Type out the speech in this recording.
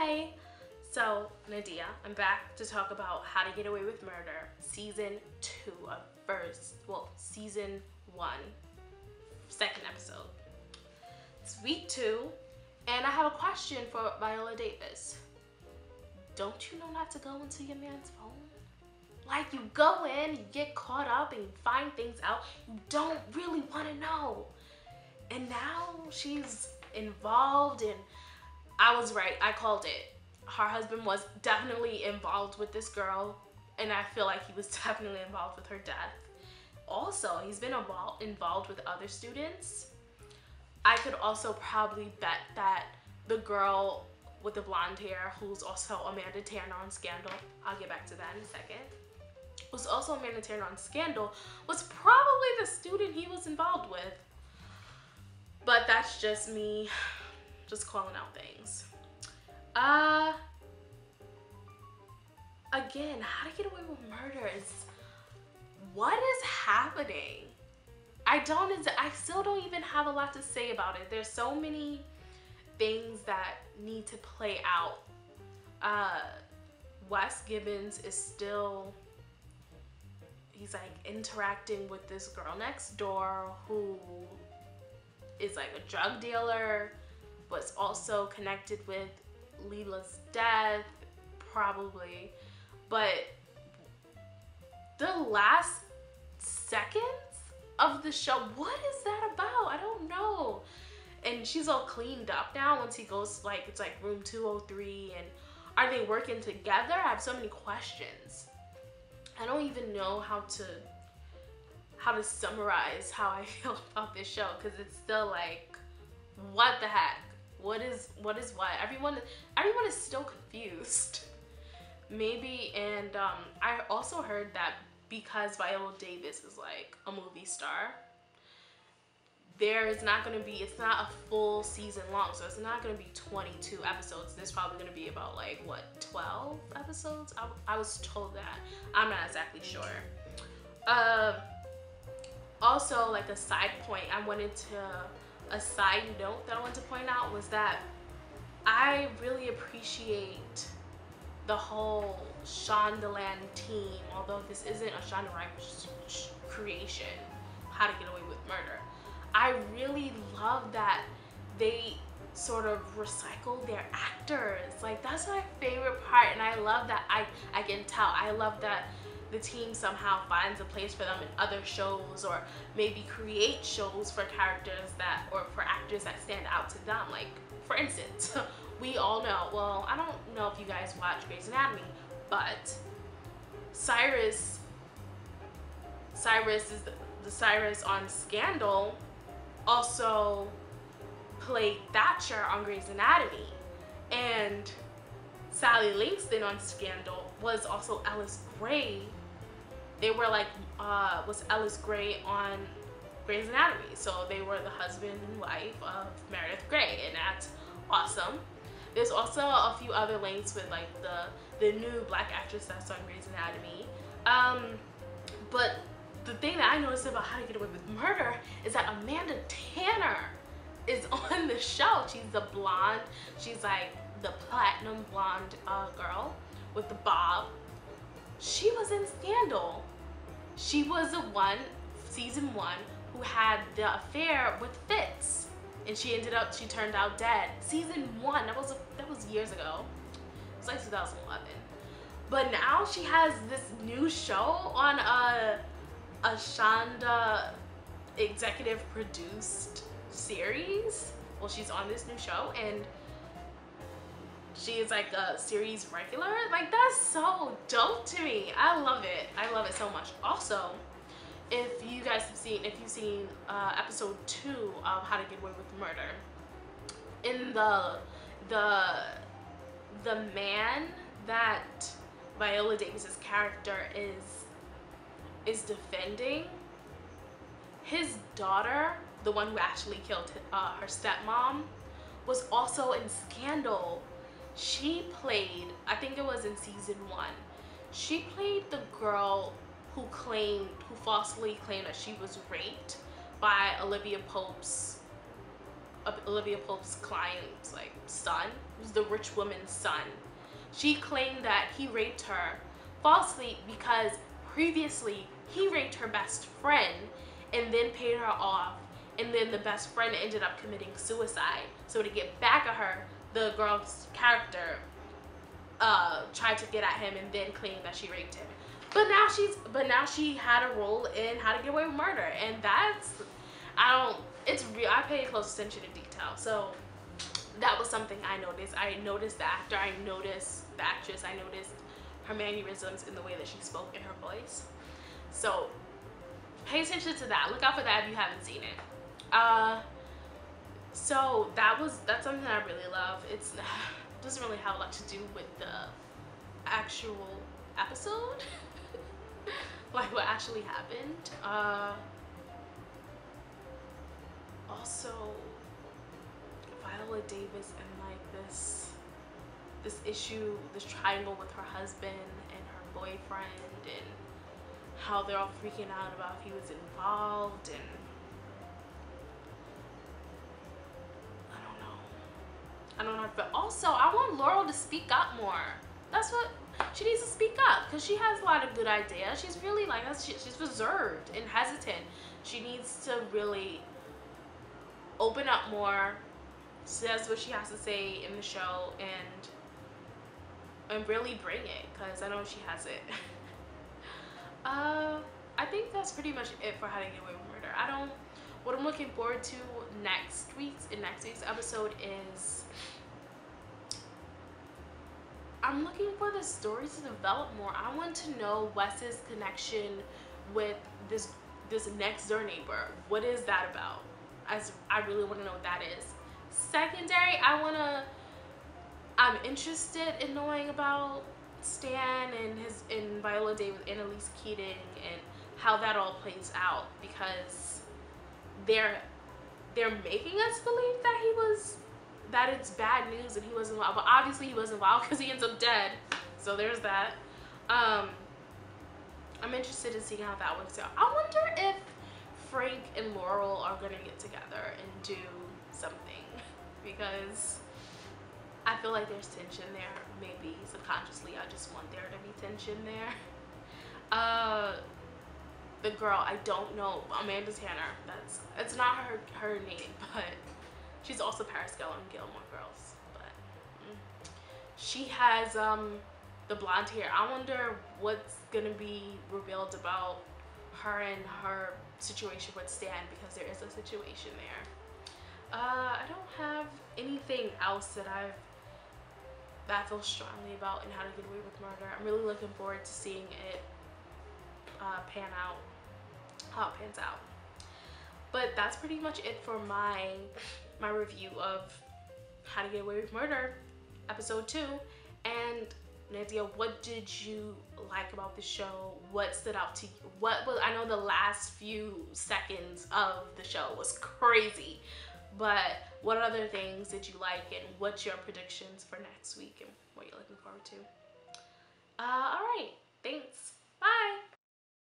Hi! So, Nadia, I'm back to talk about How to Get Away with Murder, Season 2 of Season 1, second episode. It's week 2, and I have a question for Viola Davis. Don't you know not to go into your man's phone? Like, you go in, you get caught up, and you find things out you don't really want to know. And now she's involved, and I was right, I called it. Her husband was definitely involved with this girl, and I feel like he was definitely involved with her death. Also, he's been involved with other students. I could also probably bet that the girl with the blonde hair, who's also Amanda Tanner on Scandal, I'll get back to that in a second, was also Amanda Tanner on Scandal, was probably the student he was involved with. But that's just me just calling out things. Again, How to Get Away with Murder is, what is happening? I still don't even have a lot to say about it. There's so many things that need to play out. Wes Gibbons is still, he's like interacting with this girl next door who is like a drug dealer, was also connected with Leela's death, probably. But the last seconds of the show, what is that about? I don't know. And she's all cleaned up now once he goes, like, it's like room 203, and are they working together? I have so many questions. I don't even know how to summarize how I feel about this show, because it's still like, what the heck? What is what? Everyone is still confused. Maybe, and I also heard that because Viola Davis is like a movie star, it's not a full season long, so it's not gonna be 22 episodes. There's probably gonna be about, like, what, 12 episodes? I was told that. I'm not exactly sure. Also, like, a side note that I wanted to point out was that I really appreciate the whole Shondaland team, although this isn't a Shonda Rhimes creation, How to Get Away with Murder. I really love that they sort of recycle their actors. Like, that's my favorite part, and I love that I can tell. I love that the team somehow finds a place for them in other shows, or maybe create shows for characters or for actors that stand out to them. Like, for instance, we all know, well, I don't know if you guys watch Grey's Anatomy, but Cyrus is the Cyrus on Scandal, also played Thatcher on Grey's Anatomy, and Sally Langston on Scandal was also Ellis Grey. They were like, was Ellis Grey on Grey's Anatomy, so they were the husband and wife of Meredith Grey, and that's awesome. There's also a few other links with, like, the new black actress that's on Grey's Anatomy. But the thing that I noticed about How to Get Away with Murder is that Amanda Tanner is on the show. She's the blonde, she's like the platinum blonde girl with the bob. She was in Scandal. She was the one, season 1, who had the affair with Fitz, and she turned out dead. Season 1, that was years ago. It was like 2011. But now she has this new show on a Shonda executive produced series. Well, she's on this new show, and she is like a series regular. Like, that's so dope to me. I love it. I love it so much. Also, if you've seen episode 2 of How to Get Away with Murder, in the man that Viola Davis's character is defending, his daughter, the one who actually killed her stepmom, was also in Scandal. She played, I think it was in season 1, she played the girl who falsely claimed that she was raped by Olivia Pope's Olivia Pope's client's like son, who's the rich woman's son. She claimed that he raped her falsely because previously he raped her best friend and then paid her off, and then the best friend ended up committing suicide. So to get back at her, the girl's character tried to get at him and then claimed that she raped him. But now she had a role in How to Get Away with Murder, and that's, it's real. I pay close attention to detail. So that was something I noticed. I noticed the actor, I noticed the actress, I noticed her mannerisms in the way that she spoke in her voice. So pay attention to that. Look out for that if you haven't seen it. So that's something I really love. It doesn't really have a lot to do with the actual episode. Like what actually happened. Also, Viola Davis and like this issue, this triangle with her husband and her boyfriend, and how they're all freaking out about if he was involved, and I don't know. But also, I want Laurel to speak up more. That's what she needs to speak up, because she has a lot of good ideas. She's really like, she's reserved and hesitant. She needs to really open up more, says what she has to say in the show, and really bring it, because I know she has it. I think that's pretty much it for How to Get Away with Murder. What I'm looking forward to next week's episode is, I'm looking for the story to develop more. I want to know Wes's connection with this next door neighbor. What is that about? I really want to know what that is. Secondary, I'm interested in knowing about Stan and Viola Davis and Elise Keating and how that all plays out, because they're making us believe that it's bad news and he was involved, but obviously he was involved because he ends up dead. So there's that. I'm interested in seeing how that works out. I wonder if Frank and Laurel are gonna get together and do something, because I feel like there's tension there. Maybe subconsciously I just want there to be tension there. The girl, I don't know, Amanda Tanner, it's not her name, but she's also Paris Gill in Gilmore Girls. But she has the blonde hair. I wonder what's gonna be revealed about her and her situation with Stan, because there is a situation there. I don't have anything else that I feel strongly about in How to Get Away with Murder. I'm really looking forward to seeing it pan out, how it pans out. But that's pretty much it for my review of How to Get Away with Murder episode 2. And Nadia, what did you like about the show? What stood out to you? I know the last few seconds of the show was crazy, but what other things did you like, and what's your predictions for next week and what you're looking forward to? All right, thanks. Bye.